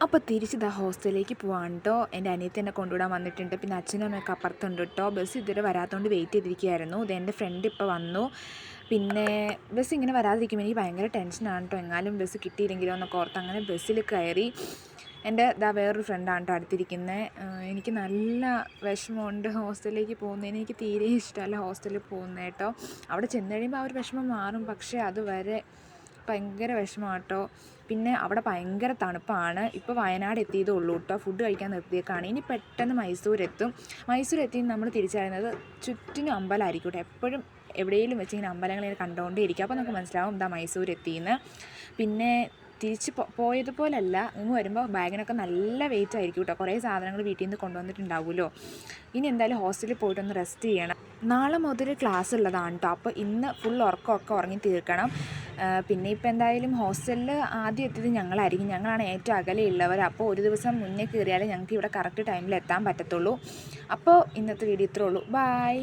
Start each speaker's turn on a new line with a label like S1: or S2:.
S1: അപ്പോൾ തിരിച്ചിതാ ഹോസ്റ്റലിലേക്ക് പോവാണ് കേട്ടോ. എൻ്റെ അനിയത്തി എന്നെ കൊണ്ടുവിടാൻ വന്നിട്ടുണ്ട്. പിന്നെ അച്ഛനും അമ്മയൊക്കെ അപ്പുറത്തുണ്ട് കേട്ടോ. ബസ് ഇതുവരെ വരാത്തതുകൊണ്ട് വെയിറ്റ് ചെയ്തിരിക്കുകയായിരുന്നു. ഇത് എൻ്റെ ഫ്രണ്ട് ഇപ്പോൾ വന്നു. പിന്നെ ബസ് ഇങ്ങനെ വരാതിരിക്കുമ്പോൾ എനിക്ക് ഭയങ്കര ടെൻഷനാണ് കേട്ടോ. എങ്ങാനും ബസ് കിട്ടിയില്ലെങ്കിലോ എന്നൊക്കെ ഓർത്ത് അങ്ങനെ ബസ്സിൽ കയറി. എൻ്റെ വേറൊരു ഫ്രണ്ടാണ് കേട്ടോ അടുത്തിരിക്കുന്നത്. എനിക്ക് നല്ല വിഷമമുണ്ട് ഹോസ്റ്റലിലേക്ക് പോകുന്നതിന്. എനിക്ക് തീരെ ഇഷ്ടമല്ല ഹോസ്റ്റലിൽ പോകുന്നത് കേട്ടോ. അവിടെ ചെന്ന് കഴിയുമ്പോൾ ആ ഒരു വിഷമം മാറും, പക്ഷേ അതുവരെ ഭയങ്കര വിഷമമാണ് കേട്ടോ. പിന്നെ അവിടെ ഭയങ്കര തണുപ്പാണ്. ഇപ്പോൾ വയനാട് എത്തിയതേ ഉള്ളൂ കേട്ടോ. ഫുഡ് കഴിക്കാൻ നിർത്തിയേക്കാണ്. ഇനി പെട്ടെന്ന് മൈസൂരെത്തി നമ്മൾ തിരിച്ചറിയുന്നത് ചുറ്റിനും അമ്പലമായിരിക്കും കേട്ടോ. എപ്പോഴും എവിടെയെങ്കിലും വെച്ച് ഇങ്ങനെ അമ്പലങ്ങളിങ്ങനെ കണ്ടുകൊണ്ടേ ഇരിക്കും. അപ്പോൾ നമുക്ക് മനസ്സിലാവും മൈസൂരെത്തിയെന്ന്. പിന്നെ തിരിച്ച് പോയതുപോലല്ല, ഇങ്ങ് വരുമ്പോൾ ബാഗിനൊക്കെ നല്ല വെയിറ്റ് ആയിരിക്കും കേട്ടോ. കുറേ സാധനങ്ങൾ വീട്ടിൽ നിന്ന് കൊണ്ടുവന്നിട്ടുണ്ടാവുമല്ലോ. ഇനി എന്തായാലും ഹോസ്റ്റലിൽ പോയിട്ടൊന്ന് റെസ്റ്റ് ചെയ്യണം. നാളെ മുതൽ ക്ലാസ് ഉള്ളതാണ് കേട്ടോ. അപ്പോൾ ഇന്ന് ഫുൾ ഉറക്കമൊക്കെ ഉറങ്ങി തീർക്കണം. പിന്നെ ഇപ്പോൾ എന്തായാലും ഹോസ്റ്റലിൽ ആദ്യം എത്തിയത് ഞങ്ങളായിരിക്കും. ഞങ്ങളാണ് ഏറ്റവും അകലെയുള്ളവർ. അപ്പോൾ ഒരു ദിവസം മുന്നേ കയറിയാലേ ഞങ്ങൾക്ക് ഇവിടെ കറക്റ്റ് ടൈമിൽ എത്താൻ പറ്റത്തുള്ളൂ. അപ്പോൾ ഇന്നത്തെ വീഡിയോ ഇത്രേ ഉള്ളൂ. ബായ്.